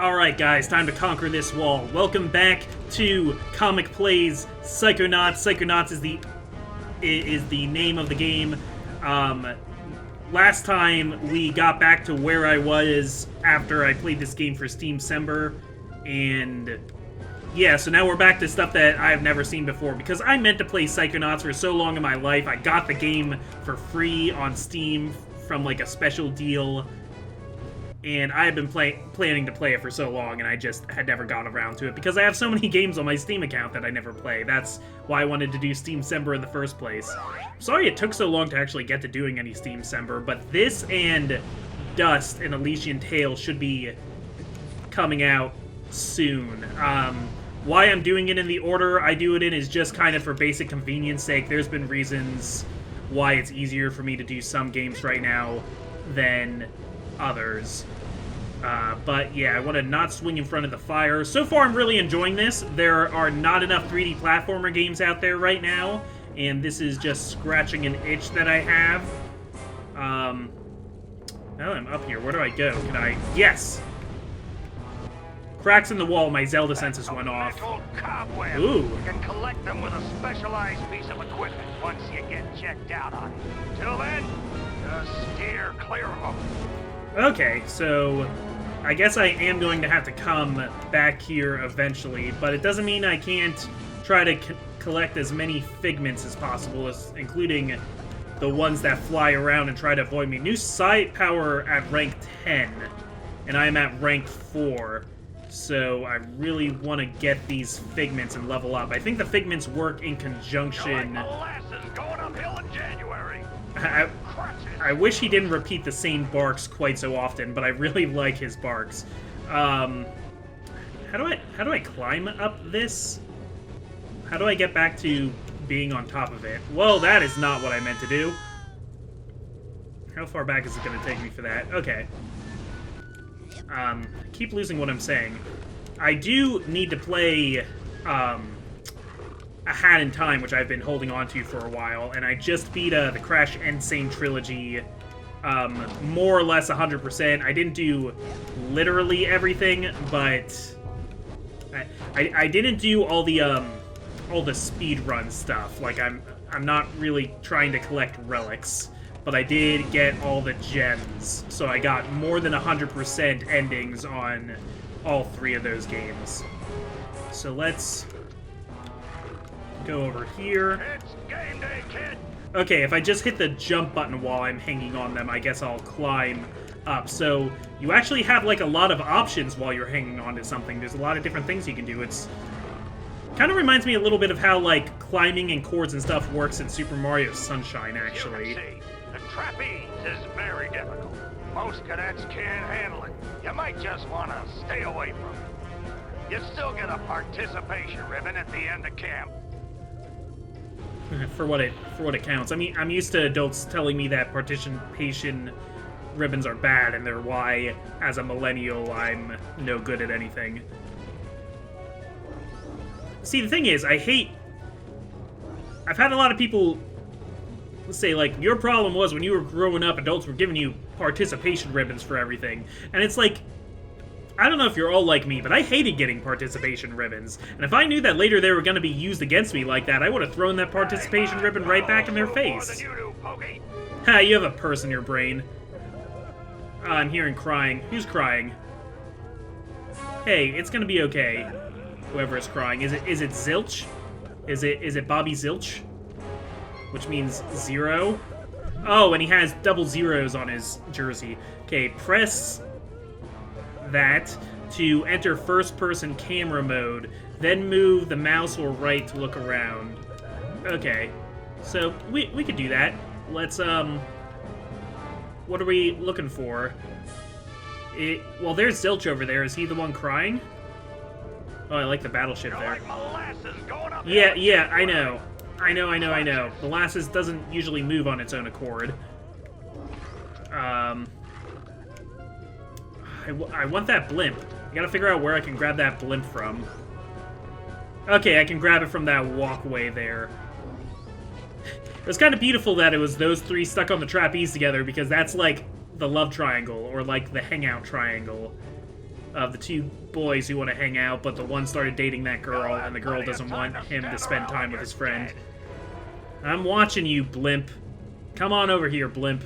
Alright guys, time to conquer this wall. Welcome back to Comic Plays Psychonauts. Psychonauts is the name of the game. Last time we got back to where I was after I played this game for Steamcember, and yeah, so now we're back to stuff that I've never seen before, because I meant to play Psychonauts for so long in my life. I got the game for free on Steam from like a special deal, and I had been planning to play it for so long, and I just had never gotten around to it, because I have so many games on my Steam account that I never play. That's why I wanted to do Steamcember in the first place. Sorry it took so long to actually get to doing any Steamcember, but this and Dust and Elysian Tale should be coming out soon. Why I'm doing it in the order I do it in is just kind of for basic convenience sake. There's been reasons why it's easier for me to do some games right now than others. But yeah, I want to not swing in front of the fire. So far, I'm really enjoying this. There are not enough 3D platformer games out there right now, and this is just scratching an itch that I have. Now that I'm up here, where do I go? Can I... Yes! Cracks in the wall, my Zelda senses went off. Ooh. You can collect them with a specialized piece of equipment once you get checked out on it. Till then, just steer clear of them. Okay, so I guess I am going to have to come back here eventually, but it doesn't mean I can't try to collect as many figments as possible, including the ones that fly around and try to avoid me. New sight power at rank 10, and I am at rank 4. So I really want to get these figments and level up. I think the figments work in conjunction. Going uphill in January. I wish he didn't repeat the same barks quite so often, but I really like his barks. How do I climb up this? How do I get back to being on top of it? Well, that is not what I meant to do. How far back is it going to take me for that? Okay. I keep losing what I'm saying. I do need to play A Hat in Time, which I've been holding on to for a while, and I just beat the Crash Insane Trilogy more or less 100%. I didn't do literally everything, but I didn't do all the speed run stuff. Like I'm not really trying to collect relics. But I did get all the gems, so I got more than 100% endings on all 3 of those games. So let's go over here. It's game day, kid. Okay, if I just hit the jump button while I'm hanging on them, I guess I'll climb up. So you actually have like a lot of options while you're hanging on to something. There's a lot of different things you can do. It's kind of reminds me a little bit of how like climbing and cords and stuff works in Super Mario Sunshine, actually. The trapeze is very difficult. Most cadets can't handle it. You might just want to stay away from it. You still get a participation ribbon at the end of camp. For what it counts. I mean, I'm used to adults telling me that participation ribbons are bad, and they're why, as a millennial, I'm no good at anything. See, the thing is, I've had a lot of people say, like, your problem was when you were growing up, adults were giving you participation ribbons for everything. And it's like, I don't know if you're all like me, but I hated getting participation ribbons. And if I knew that later they were going to be used against me like that, I would have thrown that participation ribbon right back in their face. Ha, you have a purse in your brain. I'm hearing crying. Who's crying? Hey, it's going to be okay. Whoever is crying. Is it Zilch? Is it Bobby Zilch? Which means 0. Oh, and he has double zeros on his jersey. Okay, press that to enter first-person camera mode, then move the mouse or right to look around. Okay, so we could do that. Let's, what are we looking for? Well, there's Zilch over there. Is he the one crying? Oh, I like the battleship there. Yeah, I know. I know. Molasses doesn't usually move on its own accord. I want that blimp. I gotta figure out where I can grab that blimp from. Okay, I can grab it from that walkway there. It was kind of beautiful that it was those 3 stuck on the trapeze together, because that's like the love triangle, or like the hangout triangle. of the two boys who want to hang out, but the one started dating that girl, and the girl doesn't want him to spend time with his friend. I'm watching you, blimp. Come on over here, blimp.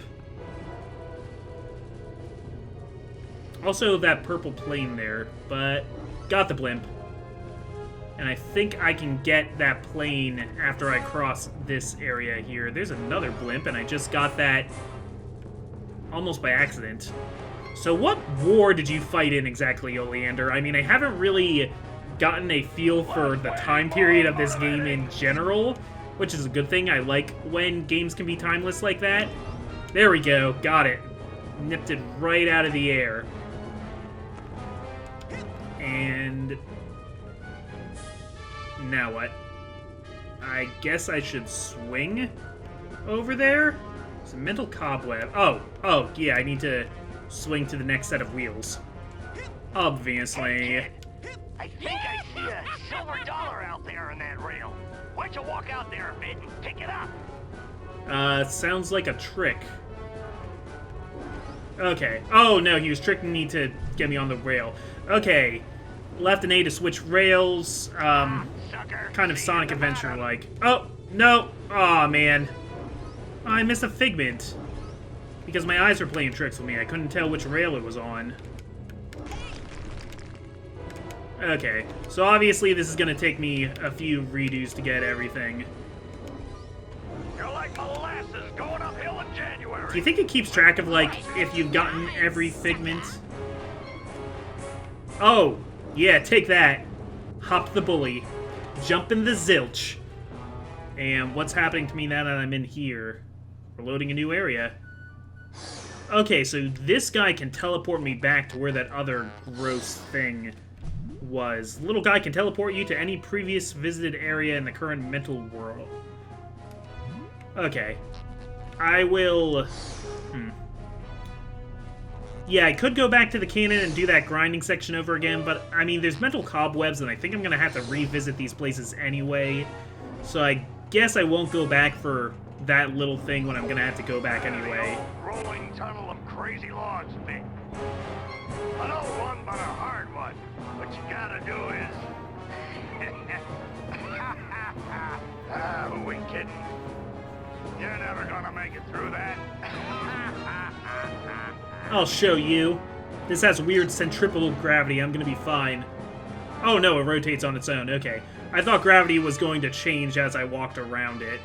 Also, that purple plane there, but got the blimp. And I think I can get that plane after I cross this area here. There's another blimp, and I just got that almost by accident. So what war did you fight in exactly, Oleander? I mean, I haven't really gotten a feel for the time period of this game in general, which is a good thing. I like when games can be timeless like that. There we go. Got it. Nipped it right out of the air. And now what? I guess I should swing over there? It's a mental cobweb. Oh, yeah, I need to swing to the next set of wheels. Obviously. I think I see a silver dollar out there in that rail. Why don't you walk out there a bit and pick it up? Sounds like a trick. Okay. Oh, no, he was tricking me to get me on the rail. Okay. Left and A to switch rails. Kind of Sonic Adventure-like. Oh, no. Aw, man. I missed a figment. Because my eyes were playing tricks with me. I couldn't tell which rail it was on. Okay. So obviously this is going to take me a few redos to get everything. You're like molasses going uphill in January. Do you think it keeps track of, like, if you've gotten every figment? Oh, yeah, take that. Hop the bully. Jump in the Zilch. And what's happening to me now that I'm in here? We're loading a new area. Okay, so this guy can teleport me back to where that other gross thing was. Little guy can teleport you to any previous visited area in the current mental world. Okay. I will... Yeah, I could go back to the cannon and do that grinding section over again, but, I mean, there's mental cobwebs, and I think I'm going to have to revisit these places anyway. So I guess I won't go back for that little thing when I'm going to have to go back anyway. Rolling tunnel of crazy logs thing. An old one, but a hard one. What you gotta do is... who we kidding? You're never gonna make it through that. I'll show you. This has weird centripetal gravity. I'm gonna be fine. Oh no, it rotates on its own. Okay. I thought gravity was going to change as I walked around it.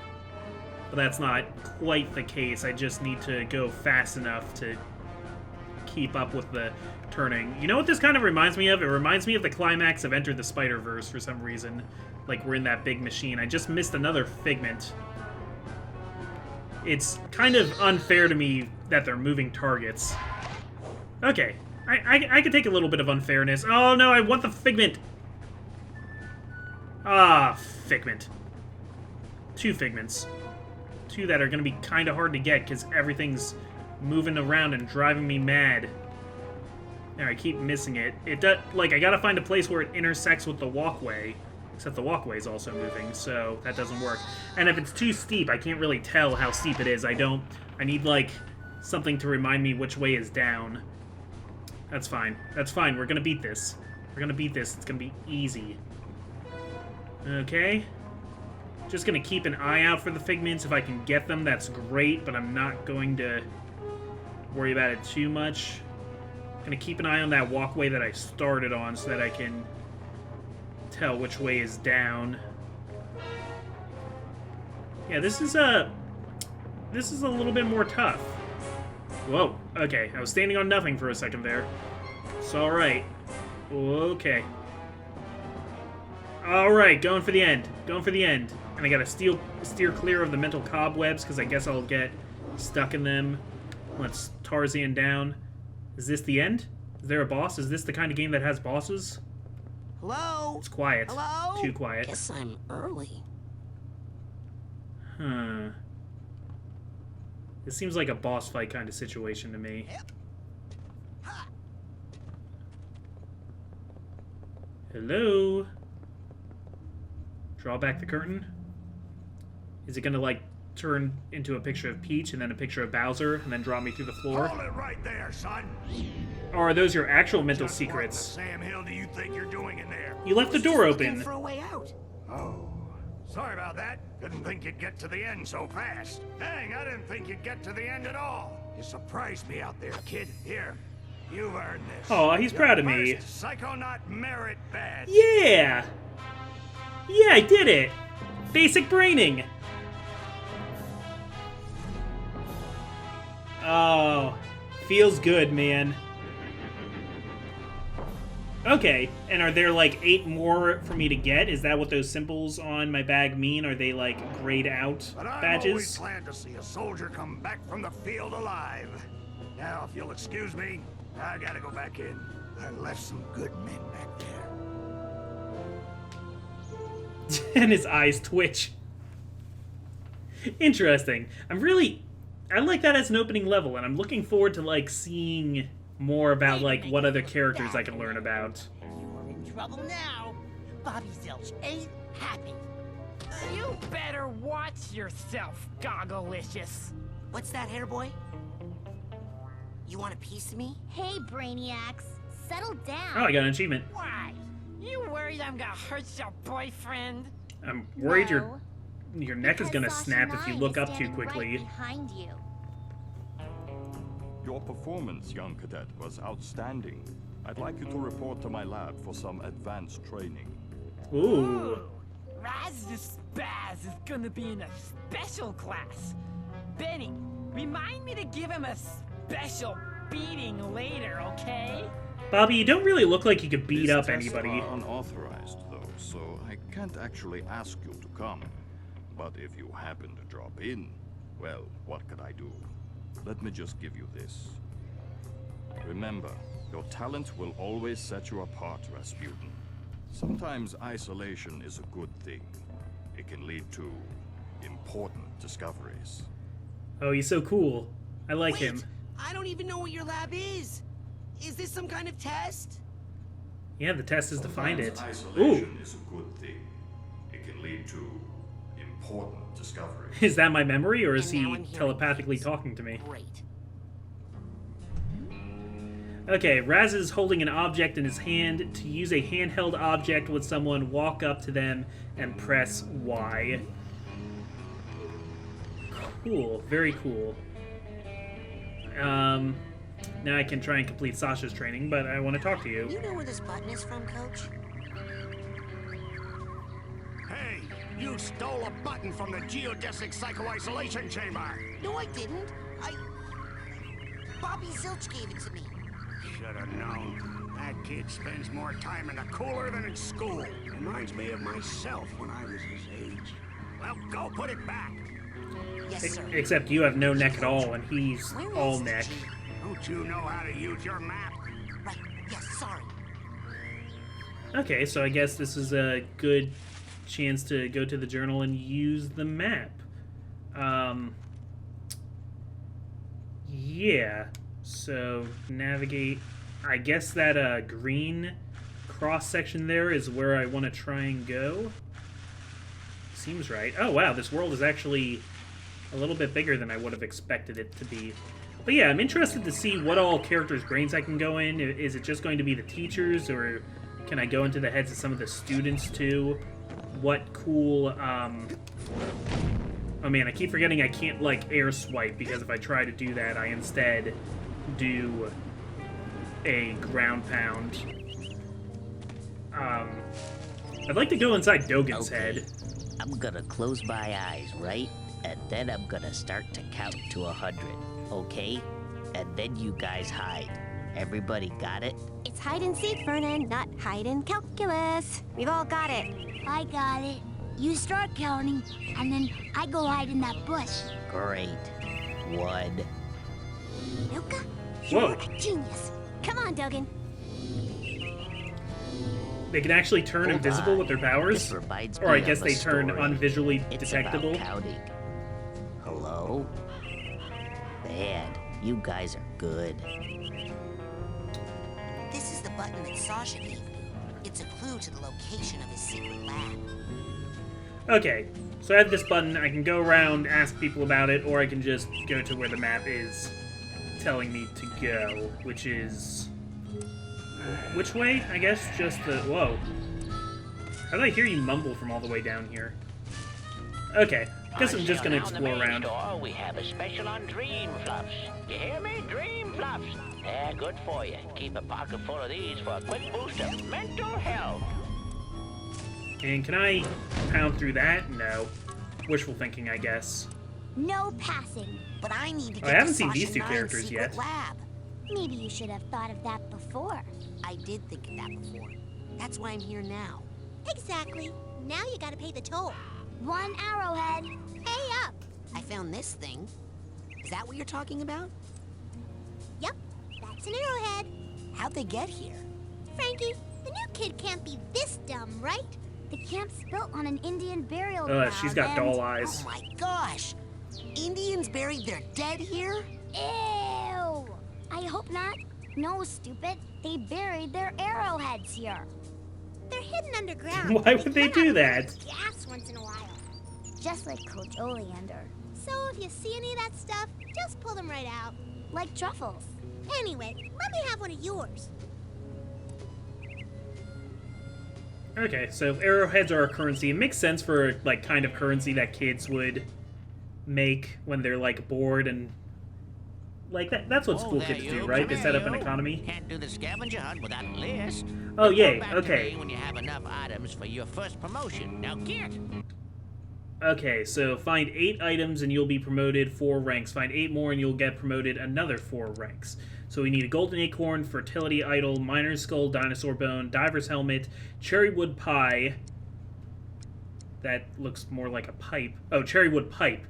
But that's not quite the case. I just need to go fast enough to keep up with the turning. You know what this kind of reminds me of? It reminds me of the climax of Enter the Spider-Verse for some reason. Like we're in that big machine. I just missed another figment. It's kind of unfair to me that they're moving targets. Okay. I could take a little bit of unfairness. Oh no, I want the figment! Ah, figment. Two figments. Two that are going to be kind of hard to get because everything's moving around and driving me mad. And I keep missing it. It does, like, I gotta find a place where it intersects with the walkway. Except the walkway is also moving, so that doesn't work. And if it's too steep, I can't really tell how steep it is. I need, like, something to remind me which way is down. That's fine. That's fine. We're gonna beat this. We're gonna beat this. It's gonna be easy. Okay. Just gonna keep an eye out for the figments. If I can get them, that's great, but I'm not going to worry about it too much. Gonna keep an eye on that walkway that I started on so that I can tell which way is down. Yeah, this is a little bit more tough. Whoa, okay. I was standing on nothing for a second there. It's alright. Okay. Alright, going for the end. Going for the end. And I gotta steer clear of the mental cobwebs, because I guess I'll get stuck in them. Let's Tarzan down. Is this the end? Is there a boss? Is this the kind of game that has bosses? Hello? It's quiet. Hello? Too quiet. Guess I'm early. Huh. This seems like a boss fight kind of situation to me. Hello? Draw back the curtain? Is it gonna, like, turn into a picture of Peach and then a picture of Bowser and then draw me through the floor? Hold it right there, son. Or are those your actual mental Just what in the secrets? Sam Hill do you think you're doing in there? You left the Was just door looking open. for a way out. Oh, sorry about that. Didn't think you'd get to the end so fast. Dang, I didn't think you'd get to the end at all. You surprised me out there, kid. Here, you've earned this. Aw, he's proud of me. First Psychonaut merit badge. Yeah! Yeah, I did it! Basic braining! Oh, feels good, man. Okay, and are there like 8 more for me to get? Is that what those symbols on my bag mean? Are they like grayed out But I'm always badges? glad to see a soldier come back from the field alive. Now, if you'll excuse me, I gotta go back in. I left some good men back there. And his eyes twitch. Interesting. I like that as an opening level, and I'm looking forward to like seeing more about like what other characters I can learn about. You're in trouble now. Bobby Zilch ain't happy. You better watch yourself, Gogglelicious. What's that, hair boy? You want a piece of me? Hey, Brainiacs, settle down. Oh, I got an achievement. Why? You worried I'm gonna hurt your boyfriend? I'm worried No, your neck is gonna because snap Sasha if you Nine look is up too standing quickly. Right behind you. Your performance, young cadet, was outstanding. I'd like you to report to my lab for some advanced training. Ooh. Raz the Spaz is gonna be in a special class. Benny, remind me to give him a special beating later, okay? Bobby, you don't really look like you could beat These up tests anybody. are unauthorized, though, so I can't actually ask you to come. But if you happen to drop in, well, what could I do? Let me just give you this. Remember, your talent will always set you apart, Rasputin. Sometimes isolation is a good thing. It can lead to important discoveries. Oh, he's so cool. I like Wait, him. I don't even know what your lab is. Is this some kind of test? Yeah, the test is to find it. Sometimes Ooh. isolation is a good thing. It can lead to important discoveries. Is that my memory, or is And now he I'm hearing telepathically things. talking to me? Great. Okay, Raz is holding an object in his hand. To use a handheld object with someone, walk up to them and press Y. Cool, very cool. Now I can try and complete Sasha's training, but I want to talk to you. You know where this button is from, Coach? Hey, you stole a button from the geodesic psycho-isolation chamber. No, I didn't. Bobby Zilch gave it to me. Should have known. That kid spends more time in the cooler than in school. Reminds me of myself when I was his age. Well, go put it back. Yes, sir. Except you have no neck at all, and he's Where all is neck. G? Don't you know how to use your map? Right. Yes, sorry. Okay, so I guess this is a good chance to go to the journal and use the map. Yeah. So, navigate. I guess that green cross section there is where I want to try and go. Seems right. Oh, wow, this world is actually a little bit bigger than I would have expected it to be. But yeah, I'm interested to see what all characters' brains I can go in. Is it just going to be the teachers, or can I go into the heads of some of the students too? What cool, Oh man, I keep forgetting I can't, like, air swipe, because if I try to do that, I instead do a ground pound. I'd like to go inside Dogen's head. I'm gonna close my eyes, right? And then I'm gonna start to count to 100, okay? And then you guys hide. Everybody got it? It's hide and seek, Vernon, not hide and calculus. We've all got it. I got it. You start counting, and then I go hide in that bush. Great. 1. Luca, Whoa. you're a genius. Come on, Dogen. They can actually turn Hold invisible on. with their powers? This reminds Or I me guess of a they turn story. unvisually It's detectable? about counting. Hello? Man, you guys are good. This is the button that Sasha gave me. It's a clue to the location of his secret lab. Okay, so I have this button. I can go around, ask people about it, or I can just go to where the map is telling me to go, which is Which way? I guess just the... Whoa. How did I hear you mumble from all the way down here? Okay. Guess I'm just gonna explore around. Store, we have a special on Dream Fluffs. You hear me? Dream Fluffs. They're good for you. Keep a pocket full of these for a quick boost of mental health. And can I pound through that? No. Wishful thinking, I guess. No passing. But I need to get I haven't to seen Sasha these two 9's characters secret yet. Lab. Maybe you should have thought of that before. I did think of that before. That's why I'm here now. Exactly. Now you gotta pay the toll. 1 arrowhead. Pay up. I found this thing. Is that what you're talking about? Yep, that's an arrowhead. How'd they get here? Frankie, the new kid can't be this dumb, right? The camp's built on an Indian burial ground. She's got and... doll eyes. Oh my gosh! Indians buried their dead here? Ew! I hope not. No, stupid. They buried their arrowheads here. They're hidden underground. Why would they do that? Gas once in a while. Just like Coach Oleander. So if you see any of that stuff, just pull them right out. Like truffles. Anyway, let me have one of yours. Okay, so arrowheads are a currency. It makes sense for, like, kind of currency that kids would make when they're, like, bored and... Like, that's what school kids do, right? They set up an economy. Can't do the scavenger hunt without a list. Oh, yay, Come back to okay. me when you have enough items for your first promotion. Now get! Okay, so find 8 items and you'll be promoted 4 ranks. Find 8 more and you'll get promoted another 4 ranks. So we need a golden acorn, fertility idol, miner's skull, dinosaur bone, diver's helmet, cherry wood pie. That looks more like a pipe. Oh, cherry wood pipe.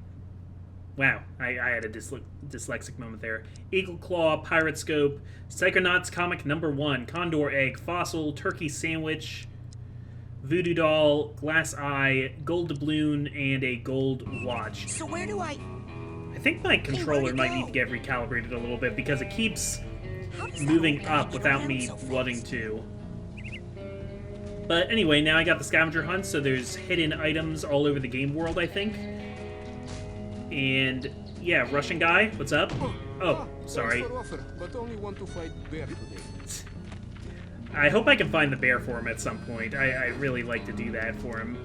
Wow, I had a dyslexic moment there. Eagle claw, pirate scope, Psychonauts comic #1, condor egg, fossil, turkey sandwich, voodoo doll, glass eye, gold doubloon, and a gold watch. So where do I think my controller might need to get recalibrated a little bit because it keeps moving up without me wanting to. But anyway, now I got the Scavenger Hunt, so there's hidden items all over the game world, I think. And yeah, Russian guy, what's up? Oh, sorry. But only want to fight bear today. I hope I can find the bear for him at some point. I really like to do that for him.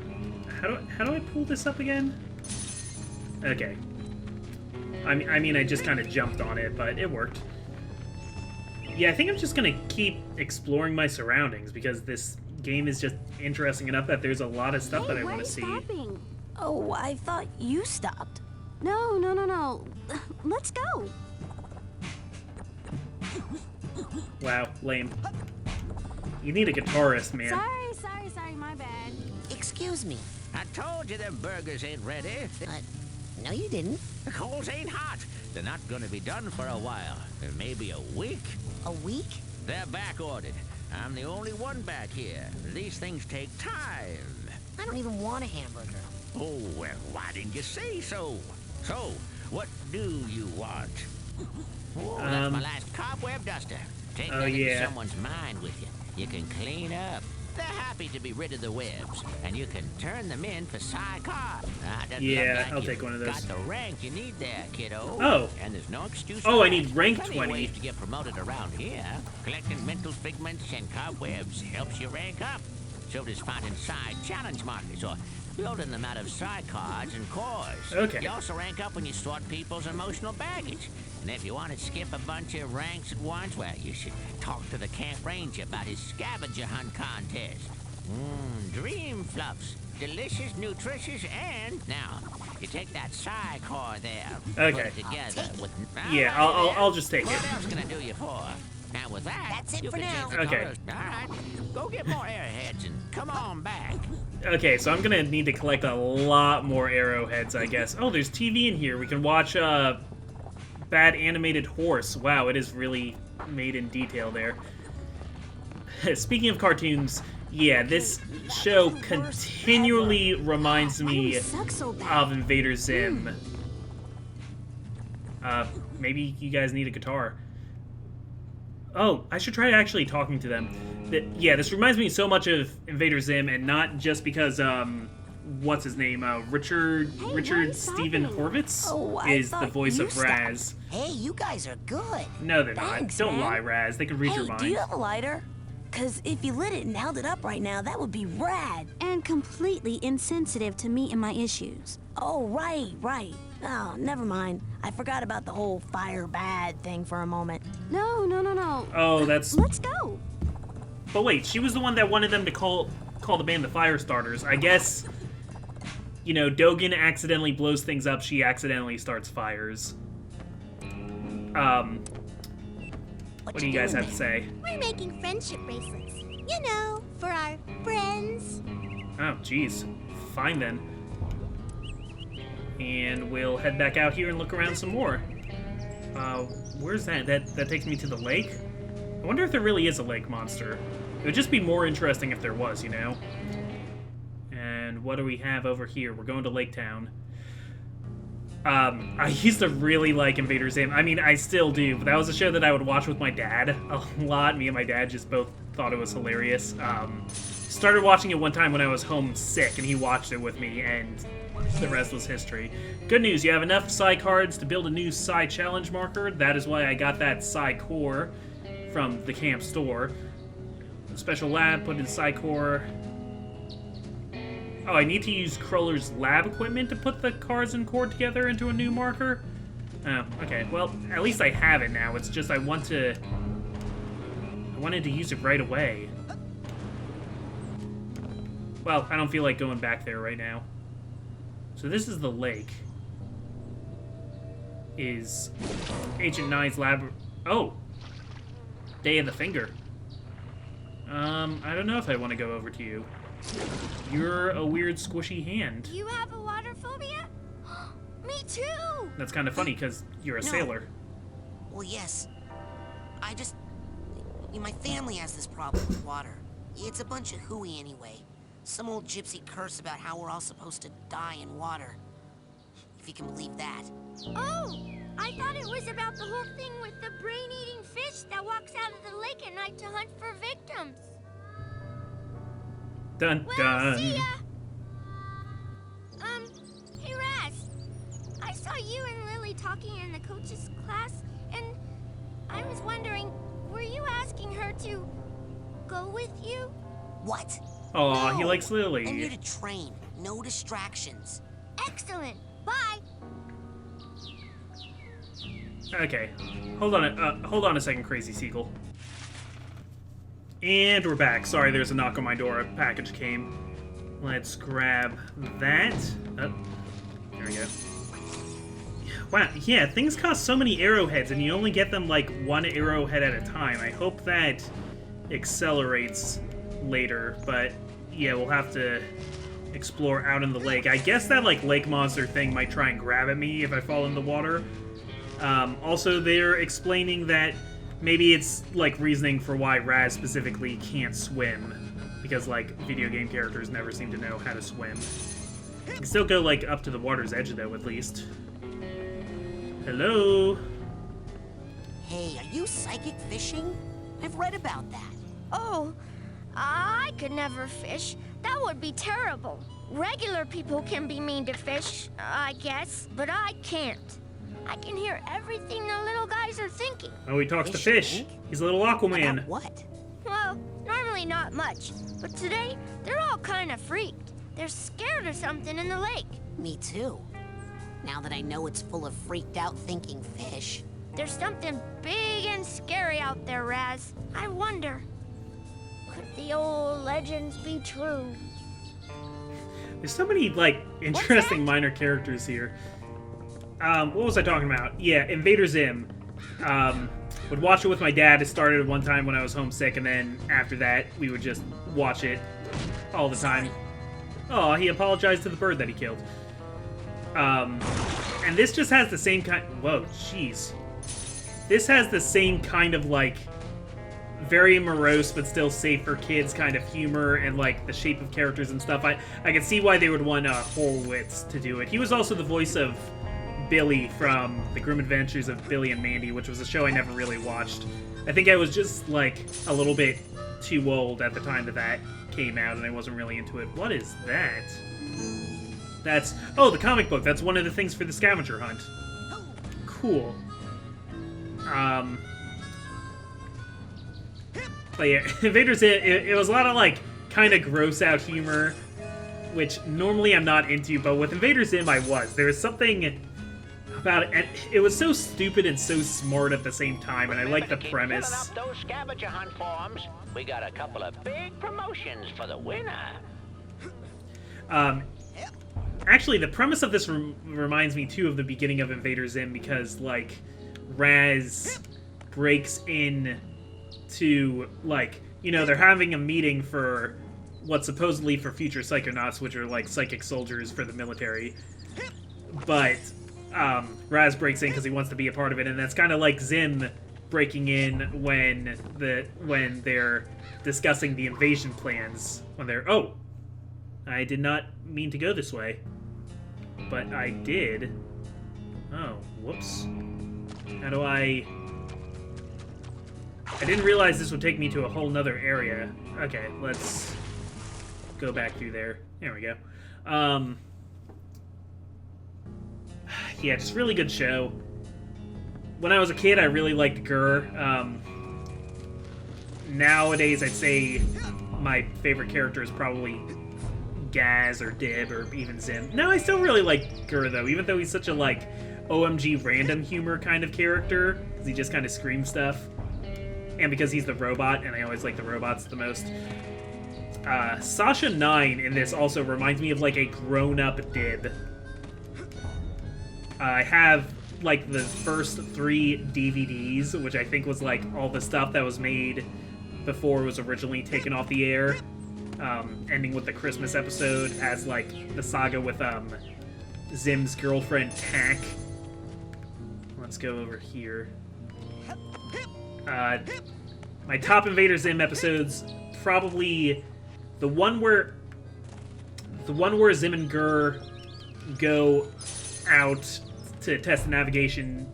How do I pull this up again? Okay. I mean, I just kind of jumped on it, but it worked. Yeah, I think I'm just gonna keep exploring my surroundings because this game is just interesting enough that there's a lot of stuff that I want to see. Stopping? Oh, I thought you stopped. No. Let's go. Wow, lame. You need a guitarist, man. Sorry, my bad. Excuse me. I told you them burgers ain't ready. No, you didn't. The coals ain't hot. They're not gonna be done for a while. Maybe a week. A week? They're back ordered. I'm the only one back here. These things take time. I don't even want a hamburger. Oh, well, why didn't you say so? So, what do you want? Oh, that's my last cobweb duster. Take that into someone's mind with you. You can clean up. They're happy to be rid of the webs, and you can turn them in for Psychonauts. Yeah, I'll take one of those. Got the rank you need there, kiddo. Oh. And there's no excuse. Oh, for I need that. rank Plenty 20. of ways to get promoted around here. Collecting mental figments and cobwebs helps you rank up. So does finding side challenge markers or building them out of side cards and cores. Okay. You also rank up when you sort people's emotional baggage. And if you want to skip a bunch of ranks at once, well, you should talk to the camp ranger about his scavenger hunt contest. Dream fluffs. Delicious, nutritious, and... Now, you take that side core there. Okay. Put it together with... Yeah, I'll just take it. What else can I do you for? Now with that, That's it you for can now. take the Okay. colors. All right, go get more arrowheads and come on back. Okay, so I'm gonna need to collect a lot more arrowheads, I guess. Oh, there's TV in here. We can watch Bad Animated Horse. Wow, it is really made in detail there. Speaking of cartoons, yeah, this show continually reminds me of Invader Zim. Maybe you guys need a guitar. Oh, I should try actually talking to them. Yeah, this reminds me so much of Invader Zim, and not just because, what's his name? Richard Stephen Horvitz is the voice of Raz. Hey, you guys are good. No, they're Thanks, not. Don't man. lie, Raz. They can read Hey, your mind. do you have a lighter? Cause if you lit it and held it up right now, that would be rad. And completely insensitive to me and my issues. Oh, right. Oh, never mind. I forgot about the whole fire bad thing for a moment. No. Oh, that's... Let's go. But wait, she was the one that wanted them to call the band the Firestarters. I guess, you know, Dogen accidentally blows things up. She accidentally starts fires. What do you guys have to say? We're making friendship bracelets. You know, for our friends. Oh, jeez. Fine then. And we'll head back out here and look around some more. Where's that? That takes me to the lake? I wonder if there really is a lake monster. It would just be more interesting if there was, you know? And what do we have over here? We're going to Lake Town. I used to really like Invader Zim. I mean, I still do, but that was a show that I would watch with my dad a lot. Me and my dad just both thought it was hilarious. Started watching it one time when I was homesick, and he watched it with me, and the rest was history. Good news, you have enough Psy cards to build a new Psy challenge marker. That is why I got that Psy core from the camp store. Special lab, put in Psy core. Oh, I need to use Crowler's lab equipment to put the cards and core together into a new marker? Oh, okay. Well, at least I have it now. It's just I wanted to use it right away. Well, I don't feel like going back there right now. So this is the lake. Is Agent 9's lab... Oh! Day of the Finger. I don't know if I want to go over to you. You're a weird squishy hand. You have a water phobia? Me too! That's kind of funny, because you're a sailor. Well, yes. My family has this problem with water. It's a bunch of hooey anyway. Some old gypsy curse about how we're all supposed to die in water. If you can believe that. Oh! I thought it was about the whole thing with the brain-eating fish that walks out of the lake at night to hunt for victims. Dun Well, dun. see ya! Hey Raz. I saw you and Lily talking in the coach's class, and I was wondering, were you asking her to go with you? What? Aw, No. he likes Lily. I'm here to train. No distractions. Excellent. Bye. Okay, hold on a second, Crazy Seagull. And we're back. Sorry, there's a knock on my door. A package came. Let's grab that. Oh, there we go. Wow, yeah, things cost so many arrowheads, and you only get them like one arrowhead at a time. I hope that accelerates later, but yeah, we'll have to explore out in the lake. I guess that like lake monster thing might try and grab at me if I fall in the water. Also, they're explaining that maybe it's like reasoning for why Raz specifically can't swim, because like video game characters never seem to know how to swim. You can still go like up to the water's edge though, at least. Hello? Hey, are you psychic fishing? I've read about that. Oh, I could never fish. That would be terrible. Regular people can be mean to fish, I guess, but I can't. I can hear everything the little guys are thinking. Oh, he talks to fish. He's a little Aquaman. About what? Well, normally not much, but today they're all kind of freaked. They're scared of something in the lake. Me too. Now that I know it's full of freaked out thinking fish. There's something big and scary out there, Raz. I wonder, could the old legends be true? There's so many, like, interesting minor characters here. What was I talking about? Yeah, Invader Zim. Would watch it with my dad. It started one time when I was homesick, and then after that, we would just watch it all the time. Oh, he apologized to the bird that he killed. And this just has the same kind... Whoa, jeez. This has the same kind of, like, very morose but still safe for kids kind of humor and, like, the shape of characters and stuff. I can see why they would want Horowitz to do it. He was also the voice of Billy from The Grim Adventures of Billy and Mandy, which was a show I never really watched. I think I was just, like, a little bit too old at the time that came out, and I wasn't really into it. What is that? That's... Oh, the comic book. That's one of the things for the Scavenger Hunt. Cool. But yeah, Invader Zim, it was a lot of, like, kind of gross out humor, which normally I'm not into, but with Invader Zim I was. There was something about it, and it was so stupid and so smart at the same time, and I like the premise. Filling up those scavenger hunt forms. We got a couple of big promotions for the winner. Actually, the premise of this reminds me, too, of the beginning of Invader Zim, because, like, Raz breaks in to, like, you know, they're having a meeting for what's supposedly for future Psychonauts, which are, like, psychic soldiers for the military. But, Raz breaks in because he wants to be a part of it, and that's kind of like Zim breaking in when they're discussing the invasion plans. When they're, oh, I did not mean to go this way. But I did. Oh, whoops. How do I didn't realize this would take me to a whole nother area. Okay, let's go back through there. There we go. Yeah, just really good show. When I was a kid, I really liked Gur. Nowadays, I'd say my favorite character is probably Gaz or Dib or even Zim. No, I still really like Gur, though, even though he's such a, like, OMG random humor kind of character, because he just kind of screams stuff. And because he's the robot, and I always like the robots the most. Sasha 9 in this also reminds me of, like, a grown-up Dib. I have, like, the first 3 DVDs, which I think was, like, all the stuff that was made before it was originally taken off the air. Ending with the Christmas episode as, like, the saga with, Zim's girlfriend, Tack. Let's go over here. My top Invader Zim episodes, probably the one where Zim and Gur go out to test the navigation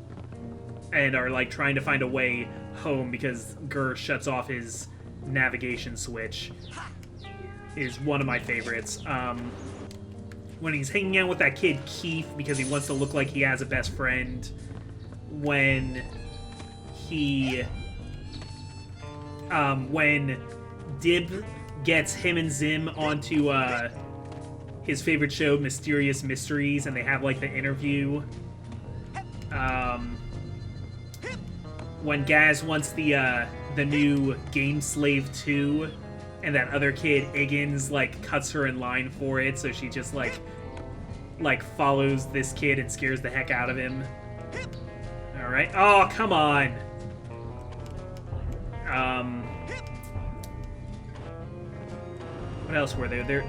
and are, like, trying to find a way home because Gur shuts off his navigation switch, is one of my favorites. When he's hanging out with that kid Keith because he wants to look like he has a best friend. When Dib gets him and Zim onto his favorite show, Mysterious Mysteries, and they have, like, the interview. When Gaz wants the new Game Slave 2, and that other kid, Iggins, like, cuts her in line for it, so she just, like follows this kid and scares the heck out of him. Alright. Oh, come on! What else were there?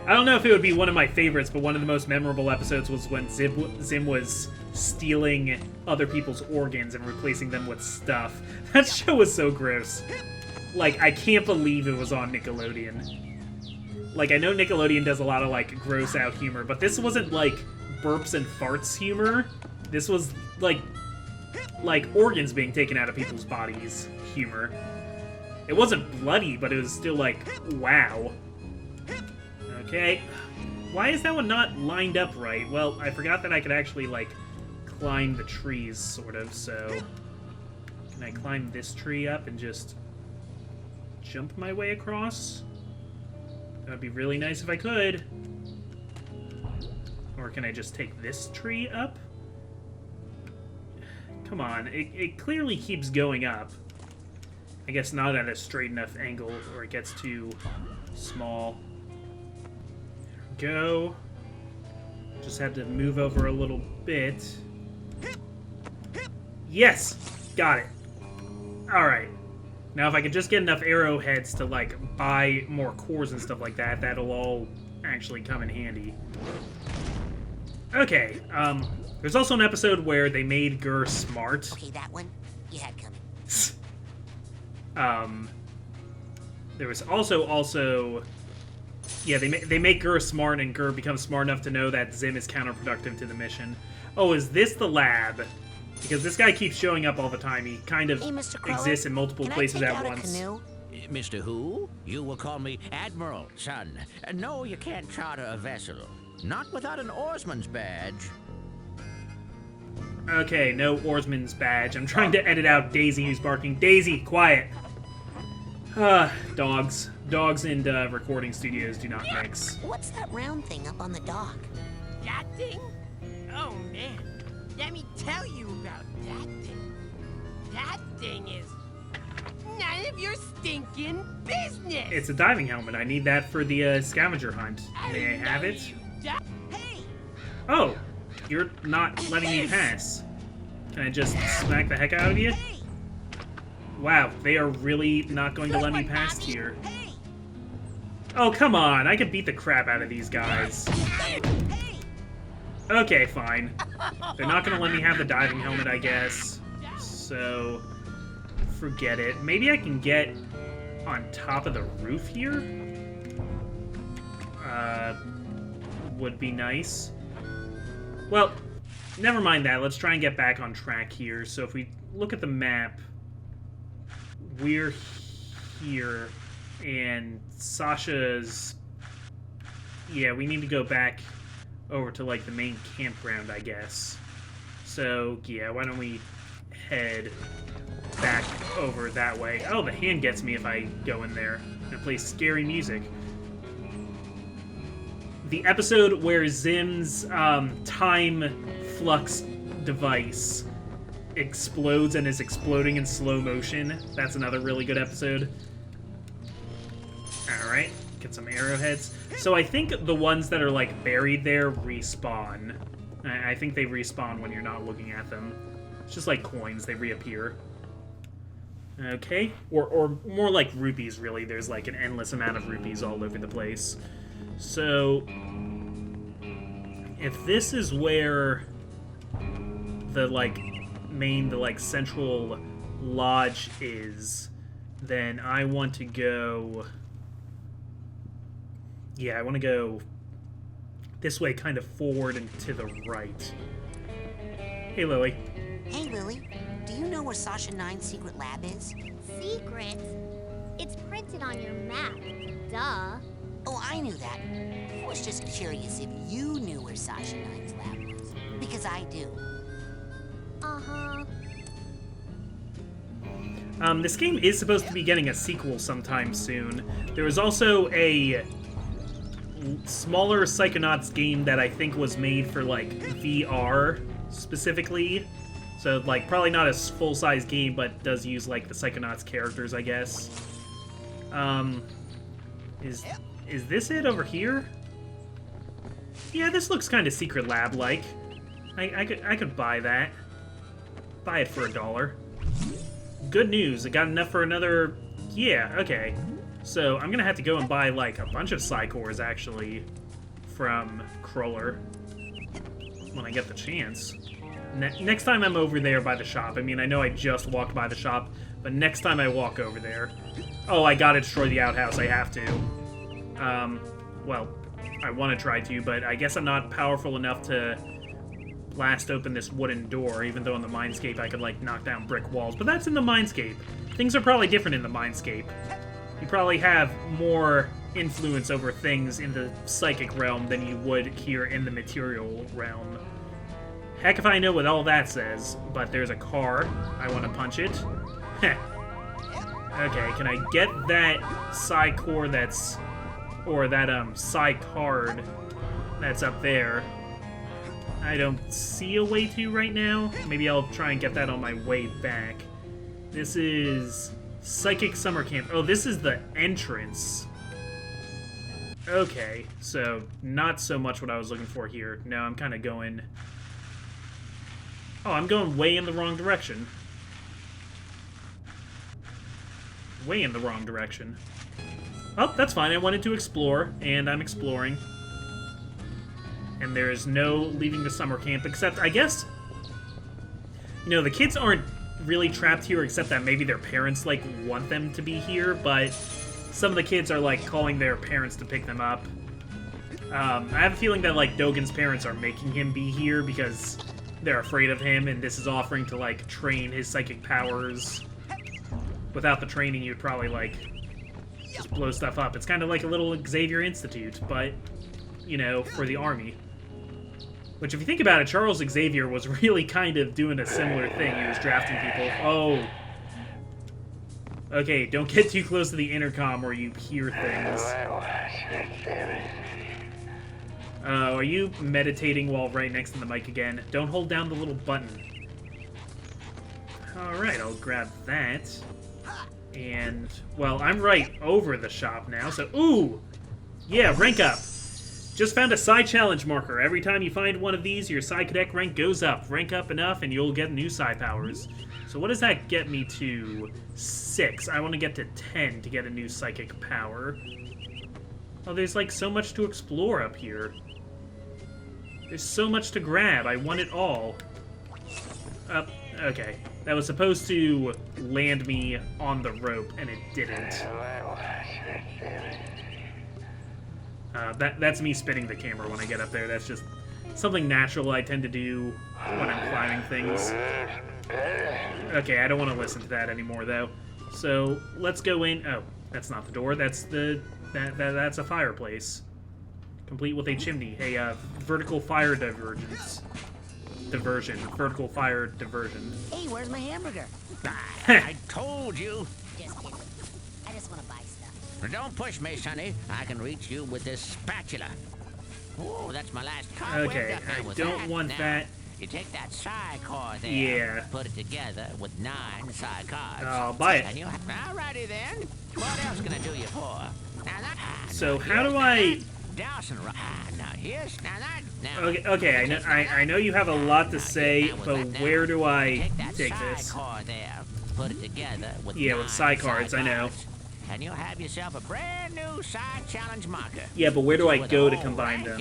I don't know if it would be one of my favorites, but one of the most memorable episodes was when Zim was stealing other people's organs and replacing them with stuff. That show was so gross. Like, I can't believe it was on Nickelodeon. Like, I know Nickelodeon does a lot of, like, gross out humor, but this wasn't, like, burps and farts humor. This was, like organs being taken out of people's bodies humor. It wasn't bloody, but it was still, like, wow. Okay. Why is that one not lined up right? Well, I forgot that I could actually, like, climb the trees, sort of, so... Can I climb this tree up and just jump my way across? That would be really nice if I could. Or can I just take this tree up? Come on, it clearly keeps going up. I guess not at a straight enough angle, or it gets too small. There we go. Just had to move over a little bit. Yes! Got it. Alright. Now if I could just get enough arrowheads to, like, buy more cores and stuff like that, that'll all actually come in handy. Okay, there's also an episode where they made Gur smart. Okay, that one you had coming. There was also yeah, they make Gur smart, and Gur becomes smart enough to know that Zim is counterproductive to the mission. Oh, is this the lab? Because this guy keeps showing up all the time. He kind of exists in multiple places at once. Mr. Who? You will call me Admiral Shun. No, you can't charter a vessel. Not without an oarsman's badge. Okay, no oarsman's badge. I'm trying to edit out Daisy who's barking. Daisy, quiet! Dogs. Dogs and recording studios do not mix. What's that round thing up on the dock? That thing? Oh, man. Let me tell you about that thing. That thing is none of your stinking business. It's a diving helmet. I need that for the Scavenger Hunt. May I have it? Hey! Oh, you're not letting me pass. Can I just smack the heck out of you? Wow, they are really not going to let me pass here. Oh, come on. I could beat the crap out of these guys. Okay, fine. They're not going to let me have the diving helmet, I guess. So, forget it. Maybe I can get on top of the roof here? Would be nice. Well, never mind that. Let's try and get back on track here. So if we look at the map, we're here, and Sasha's... Yeah, we need to go back over to, like, the main campground, I guess. So, yeah, why don't we head back over that way. Oh, the hand gets me if I go in there and play scary music. The episode where Zim's time flux device explodes and is exploding in slow motion. That's another really good episode. Alright, get some arrowheads. So I think the ones that are, like, buried there respawn. I think they respawn when you're not looking at them. It's just like coins, they reappear. Okay, or more like rupees, really. There's, like, an endless amount of rupees all over the place. So, if this is where the, like, central lodge is, then I want to go... Yeah, I want to go this way, kind of forward and to the right. Hey, Lily. Hey, Lily. Do you know where Sasha 9's secret lab is? Secret? It's printed on your map. Duh. Oh, I knew that. I was just curious if you knew where Sasha 9's lab was. Because I do. Uh-huh. This game is supposed to be getting a sequel sometime soon. There was also a smaller Psychonauts game that I think was made for, like, VR specifically. So, like, probably not a full-size game, but does use, like, the Psychonauts characters, I guess. Is this it over here? Yeah, this looks kind of Secret Lab-like. I could buy that. Buy it for $1. Good news, I got enough for another... Yeah, okay. So, I'm gonna have to go and buy, like, a bunch of Psycores, actually, from Crawler when I get the chance. Next time I'm over there by the shop, I mean, I know I just walked by the shop, but next time I walk over there... Oh, I gotta destroy the outhouse, I have to. Well, I want to try to, but I guess I'm not powerful enough to blast open this wooden door, even though in the Mindscape I could, like, knock down brick walls. But that's in the Mindscape. Things are probably different in the Mindscape. You probably have more influence over things in the psychic realm than you would here in the material realm. Heck if I know what all that says, but there's a car. I want to punch it. Heh. Okay, can I get that Psy-core that's... Or that, Psy-card that's up there? I don't see a way to right now. Maybe I'll try and get that on my way back. This is... Psychic Summer Camp. Oh, this is the entrance. Okay, so not so much what I was looking for here. No, I'm kind of going... Oh, I'm going way in the wrong direction. Way in the wrong direction. Oh, that's fine. I wanted to explore, and I'm exploring. And there's no leaving the summer camp, except, I guess... You know, the kids aren't really trapped here, except that maybe their parents, like, want them to be here, but some of the kids are, like, calling their parents to pick them up. I have a feeling that, like, Dogen's parents are making him be here because they're afraid of him, and this is offering to, like, train his psychic powers. Without the training, you'd probably, like, just blow stuff up. It's kind of like a little Xavier Institute, but, you know, for the army. Which, if you think about it, Charles Xavier was really kind of doing a similar thing. He was drafting people. Oh. Okay, don't get too close to the intercom or you hear things. Are you meditating while right next to the mic again? Don't hold down the little button. Alright, I'll grab that. And, well, I'm right over the shop now, so... Ooh! Yeah, rank up! Just found a Psi challenge marker. Every time you find one of these, your Psi Cadet rank goes up. Rank up enough and you'll get new Psi powers. So what does that get me to? 6. I want to get to 10 to get a new psychic power. Oh, there's like so much to explore up here. There's so much to grab. I want it all. Okay. That was supposed to land me on the rope, and it didn't. That's me spinning the camera when I get up there. That's just something natural I tend to do when I'm climbing things. Okay, I don't want to listen to that anymore, though. So, let's go in... Oh, that's not the door. That's that's a fireplace. Complete with a chimney. A vertical fire divergence. Diversion. Vertical fire diversion. Hey, where's my hamburger? I told you. Just kidding. I just want to buy stuff. Don't push me, Sonny. I can reach you with this spatula. Oh, that's my last card. Okay, I don't want that. You take that Psi core there. Yeah. Put it together with 9 Psi cards. I'll buy it. And you alrighty then. What else can I do you for? So how do I... Dawson, now here's now. Okay, I know you have a lot to say, but where do I take this? Core there. Put it together with with Psi cards, I know. And you'll have yourself a brand new Psi challenge marker. Yeah, but where do I go to combine them?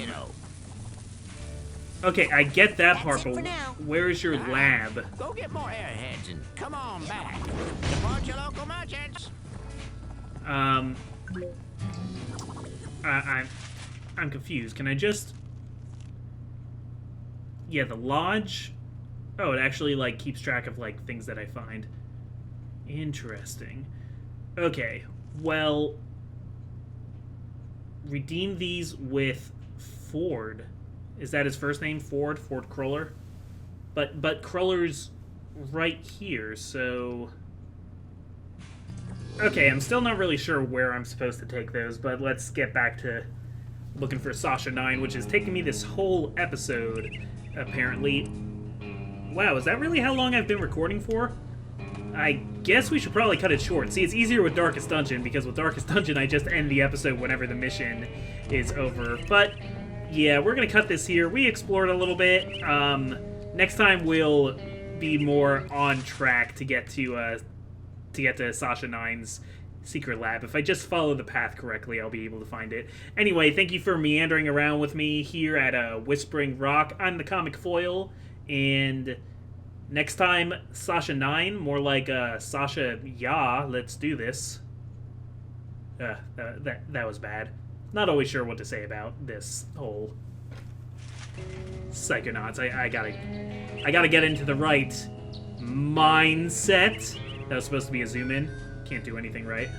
Okay, I get that part, but where is your lab? Go get more Arrowheads and come on back. Support your local merchants. I'm confused. Can I just... Yeah, the lodge... Oh, it actually, like, keeps track of, like, things that I find. Interesting. Okay, well... Redeem these with Ford. Is that his first name? Ford? Ford Cruller? But Cruller's right here, so... Okay, I'm still not really sure where I'm supposed to take those, but let's get back to looking for Sasha 9, which is taking me this whole episode, apparently. Wow, is that really how long I've been recording for? I guess we should probably cut it short. See, it's easier with Darkest Dungeon, because with Darkest Dungeon, I just end the episode whenever the mission is over. But, yeah, we're going to cut this here. We explored a little bit. Next time, we'll be more on track to get to Sasha 9's secret lab. If I just follow the path correctly, I'll be able to find it. Anyway, thank you for meandering around with me here at Whispering Rock. I'm the Comic Foil, and next time, Sasha 9, more like Sasha Ya. Let's do this. That was bad. Not always sure what to say about this whole Psychonauts. I gotta get into the right mindset. That was supposed to be a zoom in. Can't do anything right.